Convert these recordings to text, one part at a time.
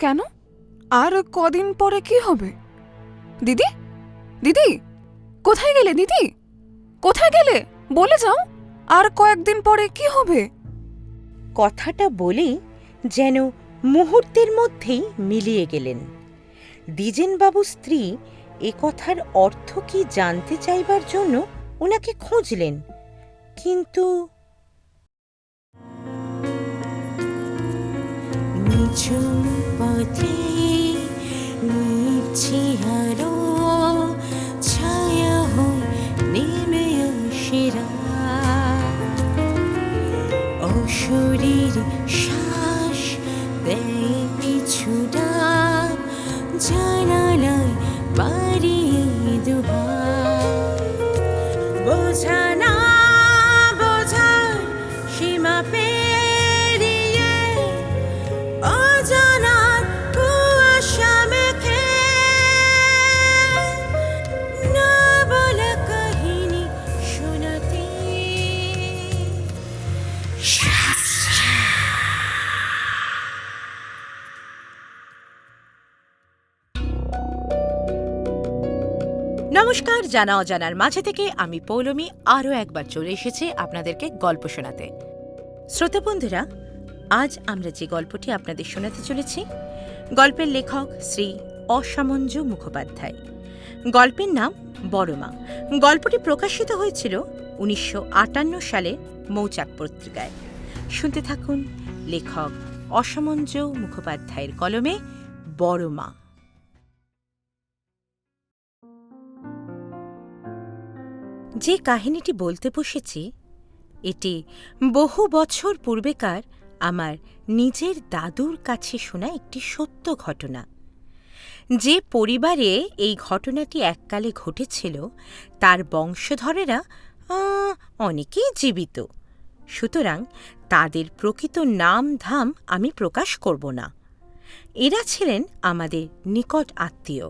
কেন? আর কদিন পরে কি হবে? দিদি, দিদি, কোথায় গেলে? দিদি, কোথায় গেলে? বলে যাও, আর কয়েকদিন পরে কি হবে? কথাটা বলেই যেন মুহূর্তের মধ্যেই মিলিয়ে গেলেন। দ্বিজেনবাবু স্ত্রী এ কথার অর্থ কি জানতে চাইবার জন্য ওনাকে খুঁজলেন, কিন্তু নিঝুম পথে নিভছে আলো, ছায়া হয়ে নেমে আসে রাত। অশরীর শ্বাস দেয় পিছু ডাক, জানালায় বাড়িয়ে দুহাত। বোঝা না বোঝার সীমা পেরিয়ে অজানার কুয়াশা মেখে না বলা কাহিনী শোনাতে। নমস্কার, জানা অজানার মাঝে থেকে আমি পৌলমী আরও একবার চলে এসেছি আপনাদেরকে গল্প শোনাতে। শ্রোতা বন্ধুরা, আজ আমরা যে গল্পটি আপনাদের শোনাতে চলেছি, গল্পের লেখক শ্রী অসামঞ্জু মুখোপাধ্যায়। গল্পের নাম বড়মা। গল্পটি প্রকাশিত হয়েছিল 1958 সালে মৌচাক পত্রিকায়। শুনতে থাকুন লেখক অসামঞ্জু মুখোপাধ্যায়ের কলমে বড়মা। যে কাহিনীটি বলতে বসেছি, এটি বহু বছর পূর্বেকার আমার নিজের দাদুর কাছে শোনা একটি সত্য ঘটনা। যে পরিবারে এই ঘটনাটি এককালে ঘটেছিল তার বংশধরেরা অনেকেই জীবিত, সুতরাং তাদের প্রকৃত নাম ধাম আমি প্রকাশ করব না। এরা ছিলেন আমাদের নিকট আত্মীয়।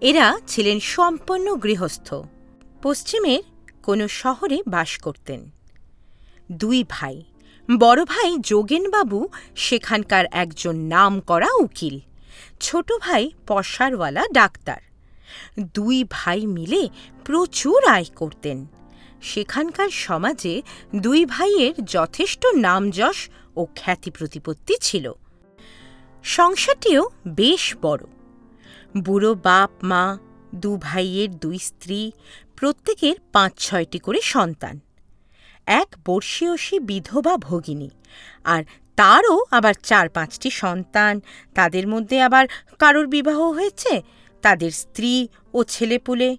এরা ছিলেন সম্পন্ন গৃহস্থ, পশ্চিমের কোনো শহরে বাস করতেন। দুই ভাই, বড় ভাই যোগেনবাবু সেখানকার একজন নামকরা উকিল, ছোট ভাই পসারওয়ালা ডাক্তার। দুই ভাই মিলে প্রচুর আয় করতেন। সেখানকার সমাজে দুই ভাইয়ের যথেষ্ট নামযশ ও খ্যাতি প্রতিপত্তি ছিল। সংসারটিও বেশ বড়। বুড়ো বাপ মা, দু ভাইয়ের দুই স্ত্রী, প্রত্যেকের ৫-৬টি করে সন্তান, এক বর্ষীয়সী বিধবা ভগিনী, আর তারও আবার ৪-৫টি সন্তান। তাদের মধ্যে আবার কারোর বিবাহ হয়েছে, তাদের স্ত্রী ও ছেলেপুলে।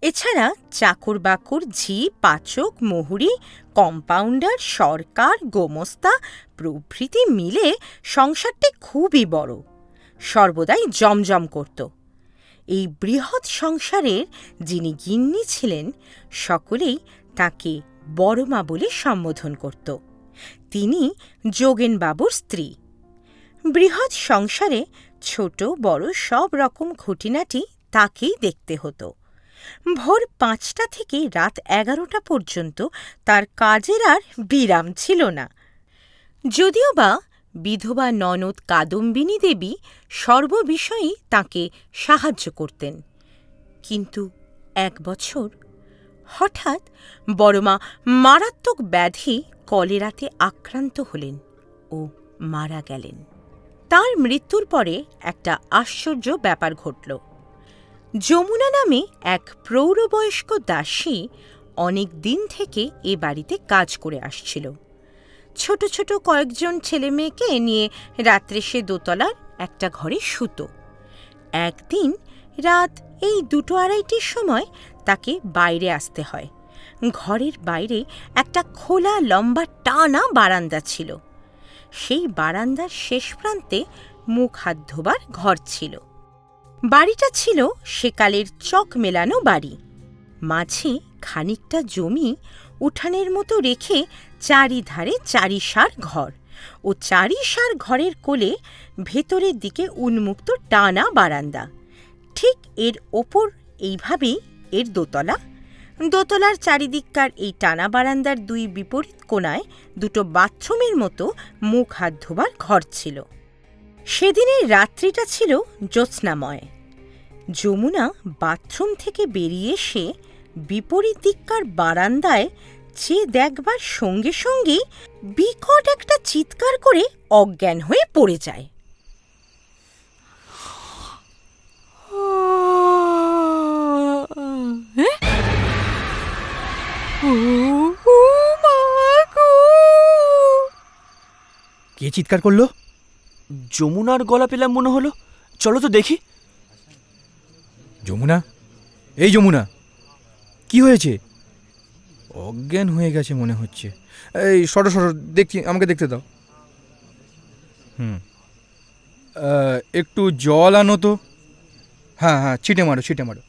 এছাড়া চাকর বাকর, ঝি, পাচক, মোহরি, কম্পাউন্ডার, সরকার, গোমস্তা প্রভৃতি মিলে সংসারটি খুবই বড়, সর্বদাই জমজম করত। এই বৃহৎ সংসারের যিনি গিন্নি ছিলেন, সকলেই তাকে বড়মা বলে সম্বোধন করত। তিনি যোগেনবাবুর স্ত্রী। বৃহৎ সংসারে ছোট বড় সব রকম খুঁটিনাটি তাকেই দেখতে হতো। ভোর ৫টা থেকে রাত ১১টা পর্যন্ত তার কাজের আর বিরাম ছিল না। যদিও বা বিধবা ননদ কাদম্বিনী দেবী সর্ববিষয়েই তাঁকে সাহায্য করতেন, কিন্তু এক বছর হঠাৎ বড়মা মারাত্মক ব্যাধি কলেরাতে আক্রান্ত হলেন ও মারা গেলেন। তার মৃত্যুর পরে একটা আশ্চর্য ব্যাপার ঘটল। যমুনা নামে এক প্রৌঢ়বয়স্ক দাসী অনেক দিন থেকে এ বাড়িতে কাজ করে আসছিল। ছোট ছোট কয়েকজন ছেলে মেয়েকে নিয়ে রাত্রে সে দোতলার একটা ঘরে শুত। একদিন রাত এই ২-২:৩০ সময় তাকে বাইরে আসতে হয়। ঘরের বাইরে একটা খোলা লম্বা টানা বারান্দা ছিল। সেই বারান্দার শেষ প্রান্তে মুখ হাত ধোবার ঘর ছিল। বাড়িটা ছিল সেকালের চক মেলানো বাড়ি। মাঝে খানিকটা জমি উঠানের মতো রেখে চারিধারে চারিসার ঘর, ও চারিসার ঘরের কোলে ভেতরের দিকে উন্মুক্ত টানা বারান্দা। ঠিক এর ওপর এইভাবেই এর দোতলা। দোতলার চারিদিককার এই টানা বারান্দার দুই বিপরীত কোণায় দুটো বাথরুমের মতো মুখ হাত ধোবার ঘর ছিল। সেদিনের রাত্রিটা ছিল জ্যোৎস্নাময়। যমুনা বাথরুম থেকে বেরিয়ে এসে বিপরীত দিককার বারান্দায় চেয়ে দেখবার সঙ্গে সঙ্গেই বিকট একটা চিৎকার করে অজ্ঞান হয়ে পড়ে যায়। কে চিৎকার করলো? যমুনার গলা পেলাম মনে হলো, চলো তো দেখি। যমুনা, এই যমুনা, কি হয়েছে? অজ্ঞান হয়ে গেছে মনে হচ্ছে। এই সরো সরো, দেখছি, আমাকে দেখতে দাও। একটু জল আনো তো। হ্যাঁ হ্যাঁ, ছিটে মারো ছিটে মারো।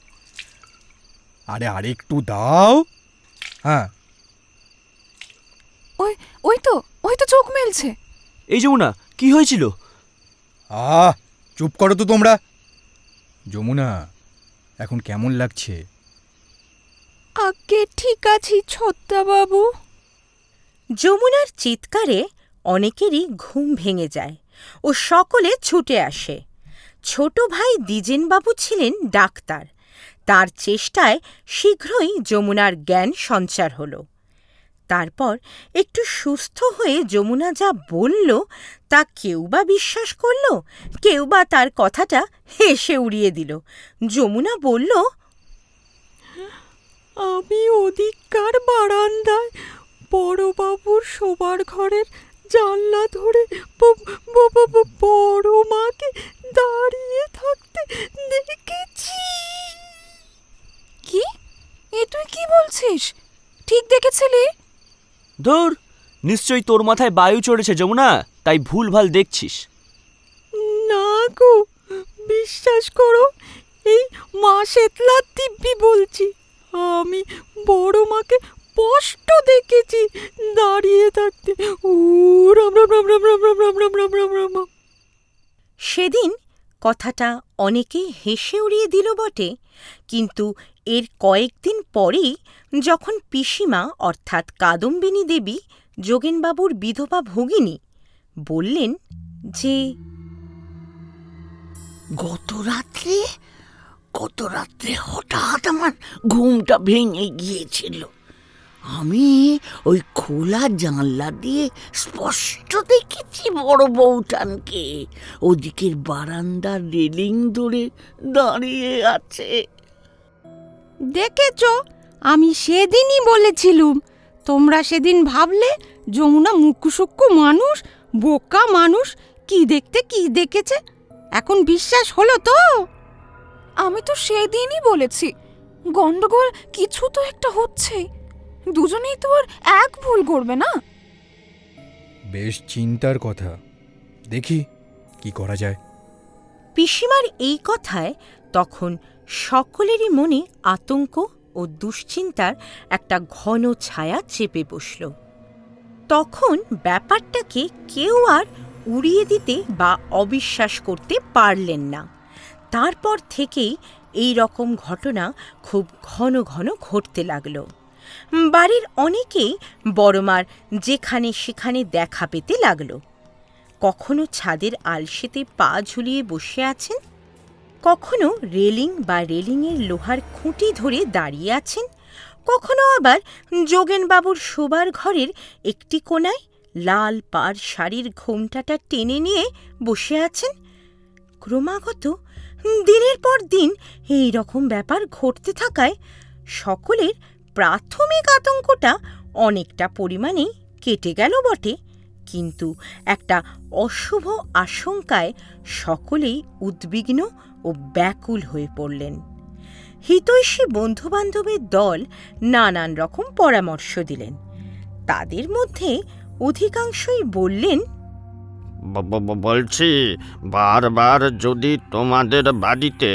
আরে আরে একটু দাও। হ্যাঁ, ওই তো চোখ মেলছে। এই যমুনা, কি হয়েছিল? চুপ করো তো তোমরা। যমুনা, এখন কেমন লাগছে? আগে ঠিক আছি ছোট্টবাবু। যমুনার চিৎকারে অনেকেরই ঘুম ভেঙে যায় ও সকলে ছুটে আসে। ছোট ভাই দ্বিজেনবাবু ছিলেন ডাক্তার। তার চেষ্টায় শীঘ্রই যমুনার জ্ঞান সঞ্চার হল। তারপর একটু সুস্থ হয়ে যমুনা যা বলল তা কেউ বা বিশ্বাস করল, কেউ বা তার কথাটা হেসে উড়িয়ে দিল। যমুনা বলল, আমি ওদিককার বারান্দায় বড়বাবুর শোবার ঘরের জানলা ধরে বড় মাকে দাঁড়িয়ে থাকতে দেখেছি। কি? এ তুই কি বলছিস? ঠিক দেখেছিলি? ধুর, নিশ্চয়ই তোর মাথায় বায়ু চড়েছে যমুনা, তাই ভুলভাল দেখছিস। না গো, বিশ্বাস করো, এই মা শেতলার দিব্যি বলছি, আমি বড় মাকে স্পষ্ট দেখেছি দাঁড়িয়ে থাকতে। ও রাম রাম রাম রাম রাম রাম রাম রাম রাম রাম রাম। সেদিন কথাটা অনেকেই হেসে উড়িয়ে দিল বটে, কিন্তু এর কয়েকদিন পরেই যখন পিসিমা অর্থাৎ কাদম্বিনী দেবী, যোগেনবাবুর বিধবা ভগিনী, বললেন যে গত রাত্রে হঠাৎ আমার ঘুমটা ভেঙে গিয়েছিল। আমি ওই খোলা জানলা দিয়ে স্পষ্ট দেখেছি বড় বউটানকে ওদিকের বারান্দার রেলিং ধরে দাঁড়িয়ে আছে। দেখেছ, আমি সেদিনই বলেছিলুম। তোমরা সেদিন ভাবলে যমুনা মুখ্যসূক্ষ্ম মানুষ, বোকা মানুষ, কি দেখতে কি দেখেছে। এখন বিশ্বাস হলো তো? আমি তো সেদিনই বলেছি, গন্ডগোল কিছু তো একটা হচ্ছেই। দুজনেই তো আর এক ভুল করবে না। বেশ চিন্তার কথা, দেখি কি করা যায়। পিসিমার এই কথায় তখন সকলেরই মনে আতঙ্ক ও দুশ্চিন্তার একটা ঘন ছায়া চেপে বসল। তখন ব্যাপারটাকে কেউ আর উড়িয়ে দিতে বা অবিশ্বাস করতে পারলেন না। তারপর থেকেই এই রকম ঘটনা খুব ঘন ঘন ঘটতে লাগল। বাড়ির অনেকেই বড়মার যেখানে সেখানে দেখা পেতে লাগল। কখনো ছাদের আলসেতে পা ঝুলিয়ে বসে আছেন, কখনো রেলিং বা রেলিংয়ের লোহার খুঁটি ধরে দাঁড়িয়ে আছেন, কখনো আবার যোগেনবাবুর শোবার ঘরের একটি কোণায় লাল পাড় শাড়ির ঘোমটাটা টেনে নিয়ে বসে আছেন। ক্রমাগত দিনের পর দিন এই রকম ব্যাপার ঘটতে থাকায় সকলের প্রাথমিক আতঙ্কটা অনেকটা পরিমাণেই কেটে গেল বটে, কিন্তু একটা অশুভ আশঙ্কায় সকলেই উদ্বিগ্ন ও ব্যাকুল হয়ে পড়লেন। হিতৈষী বন্ধুবান্ধবের দল নানান রকম পরামর্শ দিলেন। তাদের মধ্যে অধিকাংশই বললেন, বলছি, বারবার যদি তোমাদের বাড়িতে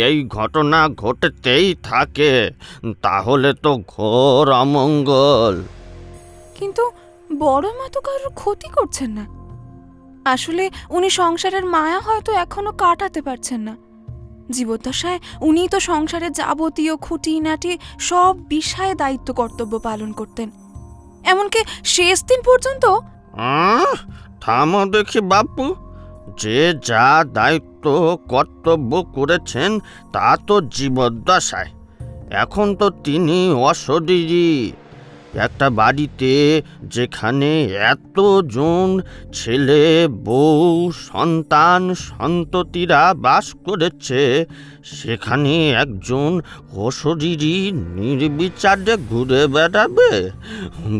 এই ঘটনা ঘটতেই থাকে তাহলে তো ঘোর অমঙ্গল। কিন্তু বড় মা তো কারোর ক্ষতি করছেন না। আসলে উনি সংসারের মায়া হয়তো এখনো কাটাতে পারছেন না। জীবদ্দশায় উনি তো সংসারের যাবতীয় খুঁটিনাটি সব বিষয়ে দায়িত্ব কর্তব্য পালন করতেন। এমনকি শেষ দিন পর্যন্ত। থামো দেখি বাপু, যে যা দায়িত্ব কর্তব্য করেছেন তা তো জীবদ্দশায়। এখন তো তিনি অশরীরী। একটা বাড়িতে যেখানে এতজন ছেলে বউ সন্তান সন্ততিরা বাস করেছে, সেখানে একজন অশরীরী নির্বিচারে ঘুরে বেড়াবে?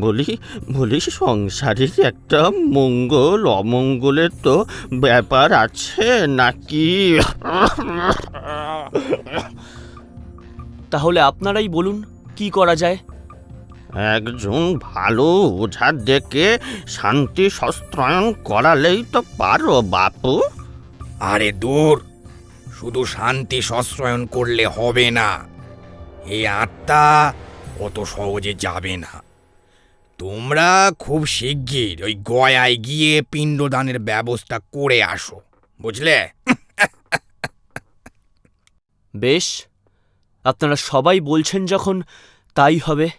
বলি বলি সংসারের একটা মঙ্গল অমঙ্গলের তো ব্যাপার আছে নাকি? তাহলে আপনারাই বলুন কি করা যায়। একজন ভালো ওঝা ডেকে শান্তি সস্ত্রায়ন করালেই তো পারো বাপু। আরে দূর, শুধু শান্তি সশ্রয়ন করলে হবে না। এই আত্মা অত সহজে যাবে না। তোমরা খুব শিগগির ওই গয়ায় গিয়ে পিণ্ডদানের ব্যবস্থা করে আসো, বুঝলে? বেশ, আপনারা সবাই বলছেন যখন, তাই হবে।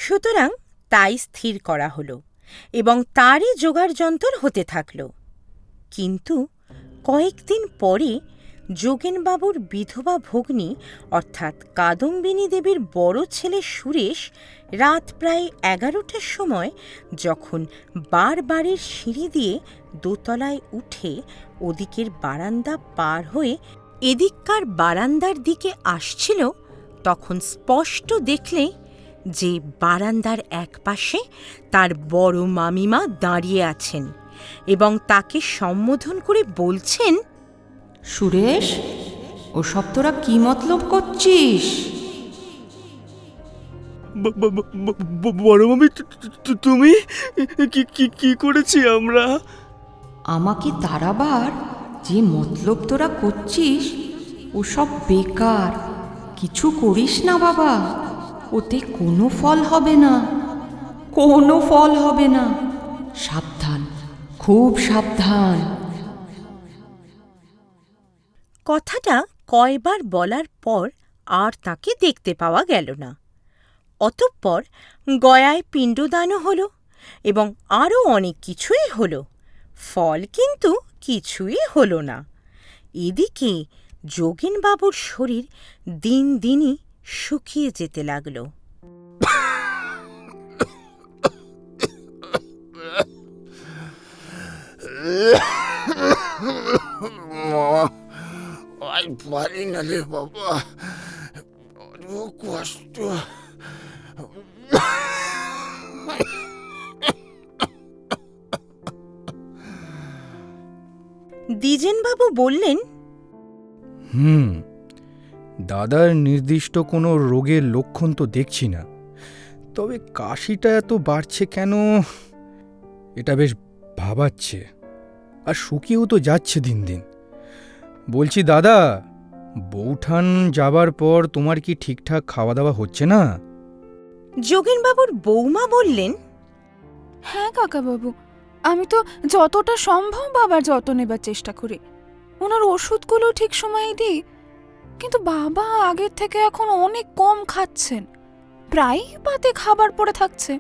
সুতরাং তাই স্থির করা হল এবং তারই জোগাড় যন্তর হতে থাকল। কিন্তু কয়েকদিন পরে যোগেনবাবুর বিধবা ভগ্নী অর্থাৎ কাদম্বিনী দেবীর বড় ছেলে সুরেশ রাত প্রায় 11টার সময় যখন বাড়ির সিঁড়ি দিয়ে দোতলায় উঠে ওদিকের বারান্দা পার হয়ে এদিককার বারান্দার দিকে আসছিল, তখন স্পষ্ট দেখলে যে বারান্দার একপাশে তার বড় মামিমা দাঁড়িয়ে আছেন এবং তাকে সম্বোধন করে বলছেন, সুরেশ, ওসব তোরা কি মতলব করছিস? বড় মামি, তুমি কি করেছি আমরা? আমাকে তাড়াবার যে মতলব তোরা করছিস ওসব বেকার। কিছু করিস না বাবা, ওতে কোনো ফল হবে না, কোনো ফল হবে না। সাবধান, খুব সাবধান। কথাটা কয়বার বলার পর আর তাকে দেখতে পাওয়া গেল না। অতঃপর গয়ায় পিণ্ডদানও হল এবং আরও অনেক কিছুই হল, ফল কিন্তু কিছুই হল না। এদিকে যোগেনবাবুর শরীর দিন দিনই শুকিয়ে যেতে লাগল। পারি না রে বাবা, কষ্ট। দ্বিজেনবাবু বললেন, দাদার নির্দিষ্ট কোনো রোগের লক্ষণ তো দেখছি না, তবে কাশিটা এত বাড়ছে কেন, এটা বেশ ভাবাচ্ছে। আর শুকিয়েও তো যাচ্ছে দিন দিন। বলছি দাদা, বৌঠান যাবার পর তোমার কি ঠিকঠাক খাওয়া দাওয়া হচ্ছে না? যোগেনবাবুর বৌমা বললেন, হ্যাঁ কাকাবাবু, আমি তো যতটা সম্ভব বাবার যত্ন নেবার চেষ্টা করি। ওনার ওষুধগুলো ঠিক সময়ে দিই, কিন্তু বাবা আগের থেকে এখন অনেক কম খাচ্ছেন, প্রায়ই পাতে খাবার পড়ে থাকছে।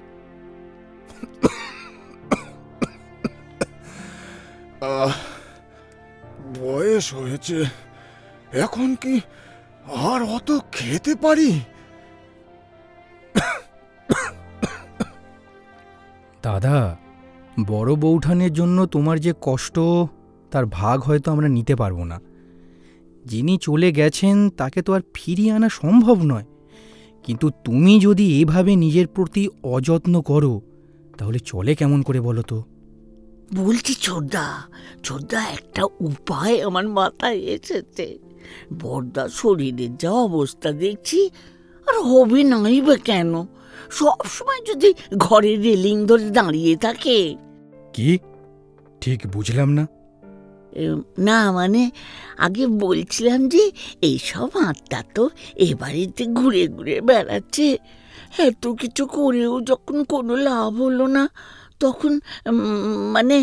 বয়স হয়েছে, এখন কি আর অত খেতে পারি? দাদা, বড় বৌঠানের জন্য তোমার যে কষ্ট, তার ভাগ হয়তো আমরা নিতে পারবো না। যিনি চলে গেছেন তাকে তো আর ফিরিয়ে আনা সম্ভব নয়, কিন্তু তুমি যদি এভাবে নিজের প্রতি অযত্ন করো তাহলে চলে কেমন করে বলো তো? বলছি ছোটদা, ছোটদা, একটা উপায় আমার মাথায় এসেছে। বড়দা শরীরের যা অবস্থা দেখছি, আর হবে নাই বা কেন? সবসময় যদি ঘরে রেলিং ধরে দাঁড়িয়ে থাকে। কি? ঠিক বুঝলাম না। না মানে, আগে বলছিলাম যে এইসব আত্মা তো এ বাড়িতে ঘুরে ঘুরে বেড়াচ্ছে, এত কিছু করেও যখন কোনো লাভ হলো না, তখন মানে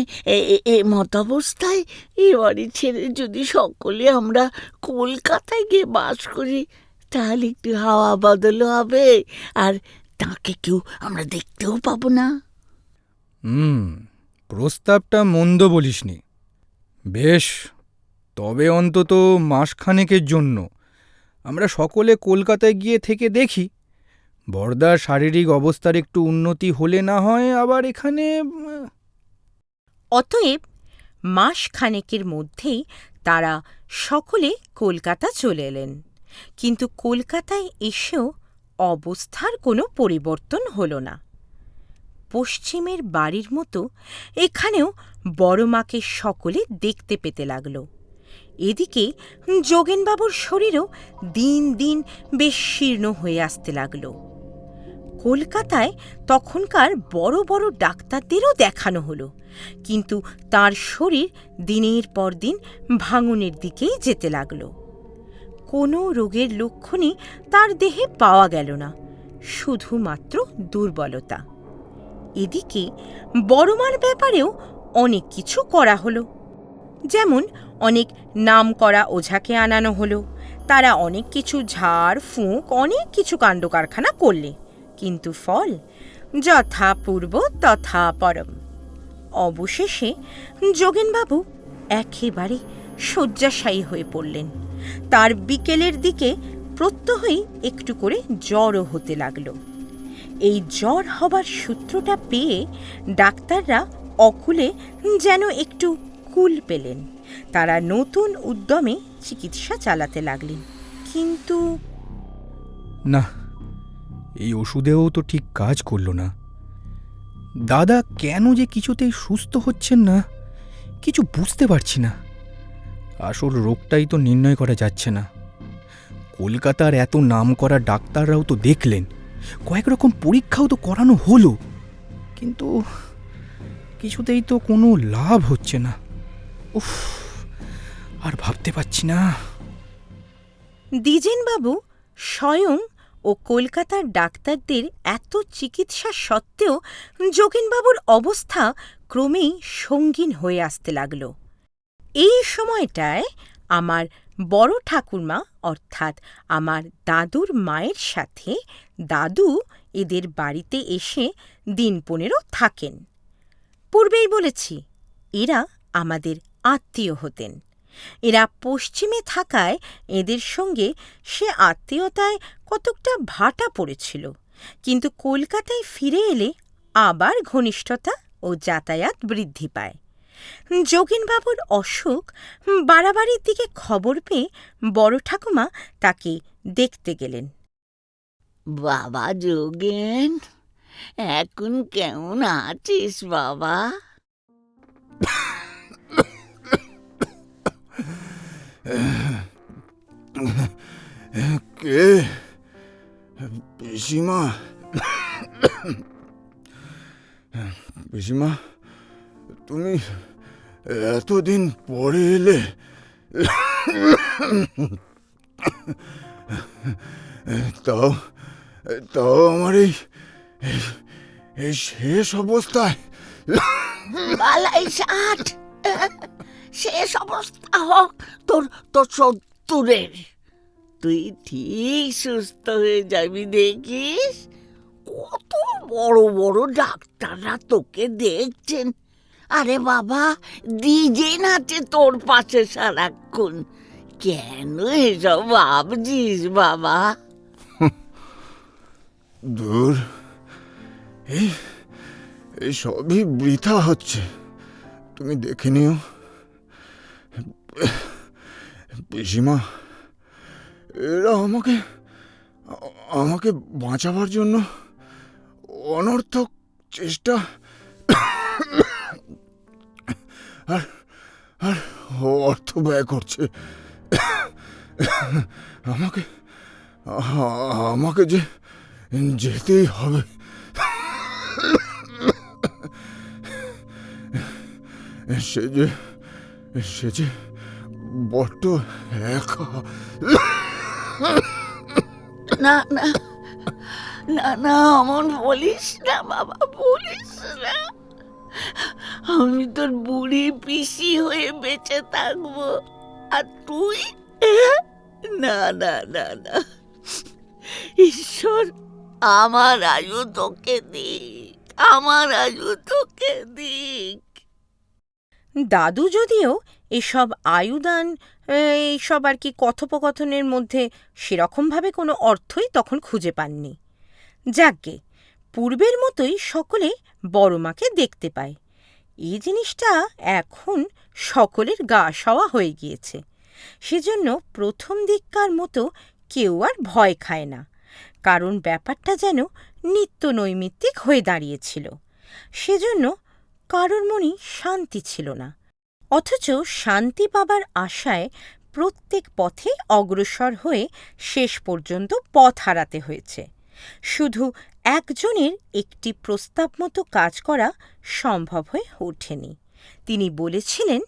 মতাবস্থায় এ বাড়ি ছেড়ে যদি সকলে আমরা কলকাতায় গিয়ে বাস করি, তাহলে একটু হাওয়া বদলও হবে, আর তাকে কেউ আমরা দেখতেও পাবো না। প্রস্তাবটা মন্দ বলিসনি, বেশ, তবে অন্তত মাসখানেকের জন্য আমরা সকলে কলকাতায় গিয়ে থেকে দেখি। বরদার শারীরিক অবস্থার একটু উন্নতি হলে না হয় আবার এখানে অতএব মাস খানেকের মধ্যেই তারা সকলে কলকাতা চলে এলেন। কিন্তু কলকাতায় এসেও অবস্থার কোনো পরিবর্তন হল না। পশ্চিমের বাড়ির মতো এখানেও বড় মাকে সকলে দেখতে পেতে লাগল। এদিকে যোগেনবাবুর শরীরও দিন দিন বেশ শীর্ণ হয়ে আসতে লাগল। কলকাতায় তখনকার বড় বড় ডাক্তারদেরও দেখানো হলো, কিন্তু তার শরীর দিনের পর দিন ভাঙনের দিকেই যেতে লাগল। কোনো রোগের লক্ষণই তার দেহে পাওয়া গেল না, শুধুমাত্র দুর্বলতা। এদিকে বড়মার ব্যাপারেও অনেক কিছু করা হলো। যেমন অনেক নামকরা ওঝাকে আনানো হলো। তারা অনেক কিছু ঝাড় ফুঁক অনেক কিছু কাণ্ডকারখানা করলে, কিন্তু ফল যথা পূর্ব তথা পরম। অবশেষে যোগেনবাবু একেবারে শয্যাশায়ী হয়ে পড়লেন। তার বিকেলের দিকে প্রত্যহই একটু করে জ্বরও হতে লাগল। এই জ্বর হবার সূত্রটা পেয়ে ডাক্তাররা অকুলে যেন একটু কুল পেলেন। তারা নতুন উদ্যমে চিকিৎসা চালাতে লাগলেন। কিন্তু না, এই ওষুধেও তো ঠিক কাজ করল না। দাদা কেন যে কিছুতেই সুস্থ হচ্ছেন না কিছু বুঝতে পারছি না। আসল রোগটাই তো নির্ণয় করা যাচ্ছে না। কলকাতার এত নামকরা ডাক্তাররাও তো দেখলেন, কয়েক রকম পরীক্ষাও তো করানো হলো, কিন্তু কিছুতেই তো কোনো লাভ হচ্ছে না। উফ, আর ভাবতে পারছি না। দ্বিজেনবাবু স্বয়ং ও কলকাতার ডাক্তারদের এত চিকিৎসা সত্ত্বেও যোগেনবাবুর অবস্থা ক্রমেই সঙ্গীন হয়ে আসতে লাগল। এই সময়টায় আমার বড় ঠাকুরমা অর্থাৎ আমার দাদুর মায়ের সাথে দাদু এদের বাড়িতে এসে দিন 15 থাকেন। পূর্বেই বলেছি, এরা আমাদের আত্মীয় হতেন। এরা পশ্চিমে থাকায় এদের সঙ্গে সে আত্মীয়তায় কতকটা ভাটা পড়েছিল, কিন্তু কলকাতায় ফিরে এলে আবার ঘনিষ্ঠতা ও যাতায়াত বৃদ্ধি পায়। যোগেনবাবুর অসুখ বাড়াবাড়ির দিকে খবর পেয়ে বড় ঠাকুমা তাকে দেখতে গেলেন। বাবা যোগেন, এখন কেমন আছিস বাবা? কে? পিসিমা? পিসিমা, তুমি এতদিন পরে এলে? তাও তাও আমার এই শেষ অবস্থায়। বালাই ষাট, শেষ অবস্থা হোক তোর তোর 70-এর, তুই ঠিক সুস্থ হয়ে যাবি দেখিস। কত বড় বড় ডাক্তাররা তোকে দেখছেন। আরে বাবা, দ্বিজেন আছে তোর পাশে সারাক্ষণ। কেন এসব ভাবছিস বাবা? দূর, এই সবই বৃথা হচ্ছে। তুমি দেখে নিও পিসিমা, এরা আমাকে বাঁচাবার জন্য অনর্থক চেষ্টা আর অর্থ ব্যয় করছে। আমাকে যে যেতেই হবে। সে যে বড্ড একা। না না না না, অমন বলিস না বাবা, বলিস না। আমি তোর বুড়ি পিসি হয়ে বেঁচে থাকবো, আর তুই? না না না না, ঈশ্বর আমার আয়ু তোকে দিক, আমার আয়ু তোকে দিক। দাদু যদিও এসব আয়ুদান এইসব আর কি কথোপকথনের মধ্যে সেরকমভাবে কোনো অর্থই তখন খুঁজে পাননি। যাকগে, পূর্বের মতোই সকলে বড় মাকে দেখতে পায়। এই জিনিসটা এখন সকলের গা সওয়া হয়ে গিয়েছে। সেজন্য প্রথম দিককার মতো কেউ আর ভয় খায় না, কারণ ব্যাপারটা যেন নিত্য নৈমিত্তিক হয়ে দাঁড়িয়েছিল। সেজন্য কারোর মনেই শান্তি ছিল না, অথচ শান্তি পাবার আশায় প্রত্যেক পথে অগ্রসর হয়ে শেষ পর্যন্ত পথ হারাতে হয়েছে। শুধু একজনের একটি প্রস্তাব মতো কাজ করা সম্ভব হয়ে ওঠেনি। তিনি বলেছিলেন,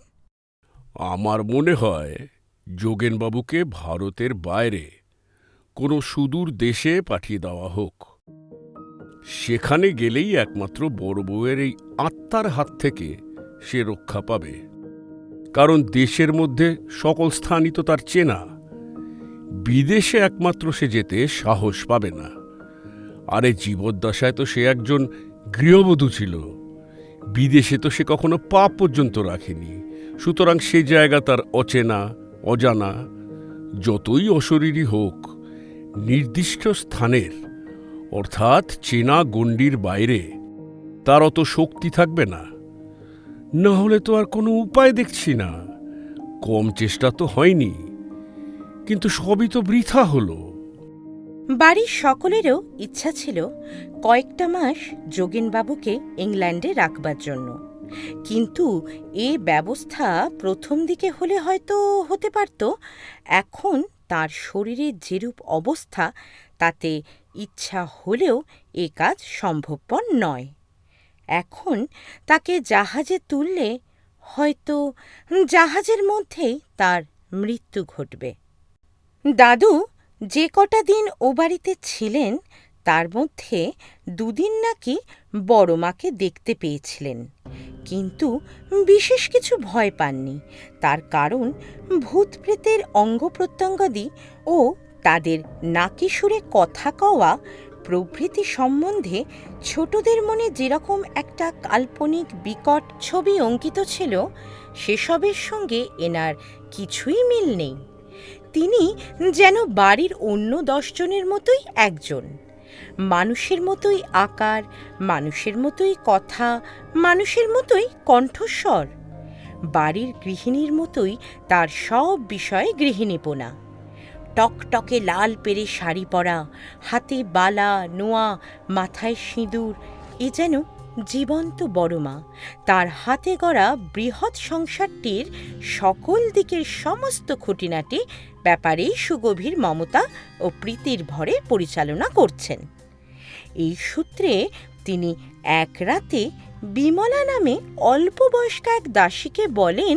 আমার মনে হয় যোগেনবাবুকে ভারতের বাইরে কোনো সুদূর দেশে পাঠিয়ে দেওয়া হোক। সেখানে গেলেই একমাত্র বড় বউয়ের এই আত্মার হাত থেকে সে রক্ষা পাবে, কারণ দেশের মধ্যে সকল স্থানই তো তার চেনা। বিদেশে একমাত্র সে যেতে সাহস পাবে না। আরে জীবদ্দশায় তো সে একজন গৃহবধূ ছিল, বিদেশে তো সে কখনো পা পর্যন্ত রাখেনি। সুতরাং সে জায়গা তার অচেনা, অজানা। যতই অশরীরী হোক, নির্দিষ্ট স্থানের অর্থাৎ চেনা গণ্ডির বাইরে তার অত শক্তি থাকবে না। না হলে তো আর কোনো উপায় দেখছি না। কম চেষ্টা তো হয়নি, কিন্তু সবই তো বৃথা হলো। বাড়ির সকলেরও ইচ্ছা ছিল কয়েকটা মাস যোগেনবাবুকে ইংল্যান্ডে রাখবার জন্য, কিন্তু এ ব্যবস্থা প্রথম দিকে হলে হয়তো হতে পারত। এখন তার শরীরের যেরূপ অবস্থা, তাতে ইচ্ছা হলেও এ কাজ সম্ভবপর নয়। এখন তাকে জাহাজে তুললে হয়তো জাহাজের মধ্যেই তার মৃত্যু ঘটবে। দাদু যে কটা দিন ও বাড়িতে ছিলেন, তার মধ্যে 2 দিন নাকি বড় মাকে দেখতে পেয়েছিলেন, কিন্তু বিশেষ কিছু ভয় পাননি। তার কারণ ভূত প্রেতের অঙ্গ প্রত্যঙ্গাদি ও তাদের নাকি সুরে কথা কওয়া প্রভৃতি সম্বন্ধে ছোটদের মনে যেরকম একটা কাল্পনিক বিকট ছবি অঙ্কিত ছিল, সেসবের সঙ্গে এনার কিছুই মিল নেই। তিনি যেন বাড়ির অন্য 10 জনের মতোই একজন, মানুষের মতোই আকার, মানুষের মতোই কথা, মানুষের মতোই কণ্ঠস্বর, বাড়ির গৃহিণীর মতোই তার সব বিষয়ে গৃহিণীপনা। টকটকে লাল পেরে শাড়ি পরা, হাতে বালা, নোয়া, মাথায় সিঁদুর, এ যেন জীবন্ত বড় মা। তার হাতে গড়া বৃহৎ সংসারটির সকল দিকের সমস্ত খুঁটিনাটি ব্যাপারেই সুগভীর মমতা ও প্রীতির ভরে পরিচালনা করছেন। এই সূত্রে তিনি এক রাতে বিমলা নামে অল্প বয়স্কা এক দাসীকে বলেন,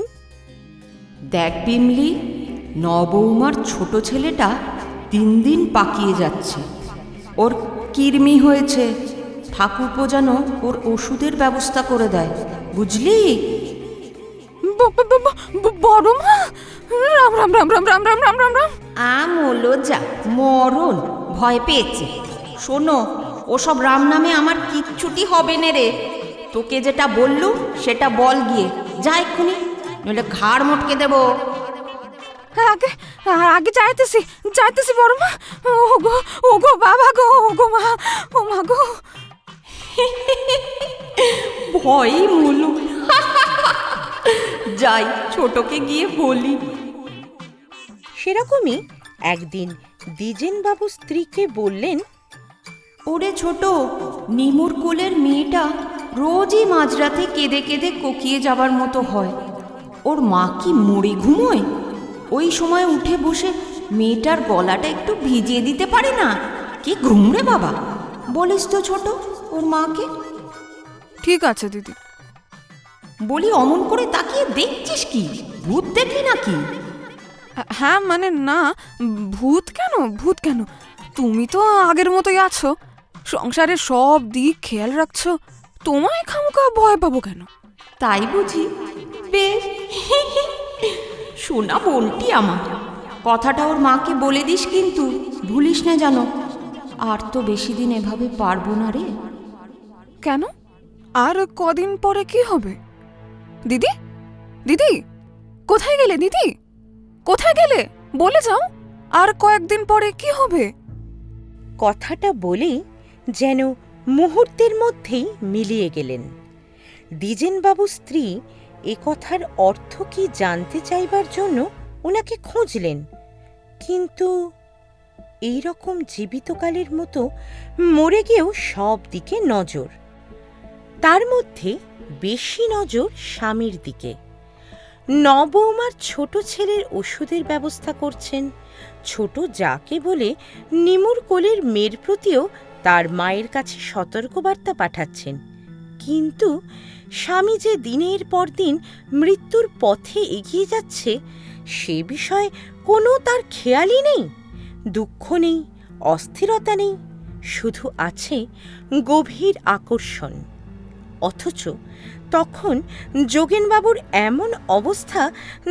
দেখ বিমলি, নবৌমার ছোট ছেলেটা 3 দিন পাকিয়ে যাচ্ছে। ওর কিরমি হয়েছে, ঠাকুরপো যেন ওর ওষুধের ব্যবস্থা করে দেয়, বুঝলি? বড় মা, রাম রাম রাম রাম রাম রাম রাম রাম রাম। আমলো যা মরণ ভয় পেয়েছে। শোনো, ওসব রাম নামে আমার কিচ্ছুটি হবে না রে। তোকে যেটা বললুম সেটা বল গিয়ে, যা এক্ষুনি, নইলে ঘাড় মটকে দেবো। আগে আগে যাইতেছি বড় মা। ওগো বাবা গো, ওগো মা, ও মা গো। ভয় মুলু। যাই ছোটকে গিয়ে বলি। সেরকমই একদিন দ্বিজেনবাবু স্ত্রীকে বললেন, ওরে ছোট, নিমুর কোলের মেয়েটা রোজই মাঝরাতে কেঁদে কেঁদে কোকিয়ে যাবার মতো হয়। ওর মা কি মরে ঘুমোয়? ওই সময় উঠে বসে মেয়েটার গলাটা একটু ভিজিয়ে দিতে পারে না? কি ঘুমরে বাবা, বলিস তো ছোট ওর মাকে। ঠিক আছে দিদি। বলি, অমন করে তাকিয়ে দেখছিস কি? ভূত দেখলি নাকি? হ্যাঁ মানে না, ভূত কেন? তুমি তো আগের মতোই আছো, সংসারের সব দিক খেয়াল রাখছো, তোমায় খামোখা ভয় পাবো কেন? তাই বুঝি? বেশ, শোনা বোনটি আমার, কথাটা ওর মাকে বলে দিস কিন্তু, ভুলিস না জানো। আর তো বেশি দিন এভাবে পারবো না রে। কেন? আর কদিন পরে কি হবে দিদি? দিদি, কোথায় গেলে দিদি? কোথায় গেলে বলে যাও, আর কয়েকদিন পরে কি হবে? কথাটা বলেই যেন মুহূর্তের মধ্যেই মিলিয়ে গেলেন। দ্বিজেনবাবু স্ত্রী এ কথার অর্থ কি জানতে চাইবার জন্য ওনাকে খুঁজলেন, কিন্তু এই রকম জীবিতকালের মতো মরে গিয়েও সব দিকে নজর। তার মধ্যে বেশি নজর স্বামীর দিকে। নবৌমার ছোট ছেলের ওষুধের ব্যবস্থা করছেন, ছোট যাকে বলে নিমুর কোলের মেয়ের প্রতিও তার মায়ের কাছে সতর্কবার্তা পাঠাচ্ছেন। কিন্তু স্বামী যে দিনের পর দিন মৃত্যুর পথে এগিয়ে যাচ্ছে, সে বিষয়ে কোনো তার খেয়ালই নেই। দুঃখ নেই, অস্থিরতা নেই, শুধু আছে গভীর আকর্ষণ। অথচ তখন যোগেনবাবুর এমন অবস্থা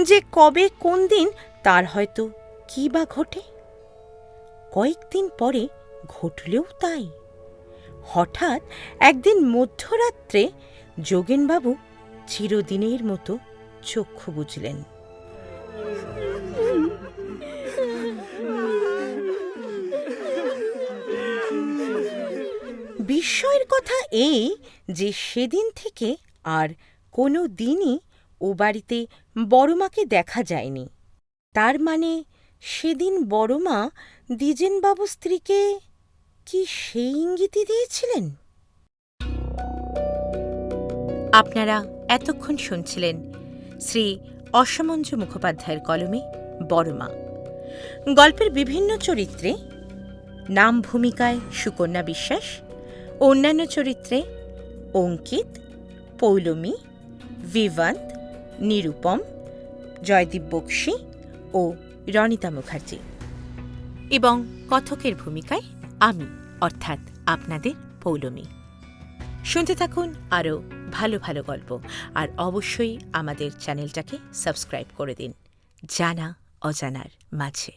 যে কবে কোন দিন তার হয়তো কি বা ঘটে। কয়েকদিন পরে ঘটলেও তাই। হঠাৎ একদিন মধ্যরাত্রে যোগেনবাবু চিরদিনের মতো চক্ষু বুজলেন। বিস্ময়ের কথা এই যে সেদিন থেকে আর কোনো দিনই ও বাড়িতে বড়মাকে দেখা যায়নি। তার মানে সেদিন বড়মা দ্বিজেনবাবু স্ত্রীকে কি সেই ইঙ্গিতই দিয়েছিলেন? আপনারা এতক্ষণ শুনছিলেন শ্রী অসমঞ্জু মুখোপাধ্যায়ের কলমে বড়মা। গল্পের বিভিন্ন চরিত্রে নাম ভূমিকায় সুকন্যা বিশ্বাস, অন্যান্য চরিত্রে অঙ্কিত, পৌলমী, ভিভান্ত, নিরুপম, জয়দীপ বক্সী ও রনিতা মুখার্জি, এবং কথকের ভূমিকায় আমি অর্থাৎ আপনাদের পৌলমী। শুনতে থাকুন আরও ভালো ভালো গল্প, আর অবশ্যই আমাদের চ্যানেলটাকে সাবস্ক্রাইব করে দিন জানা অজানার মাঝে।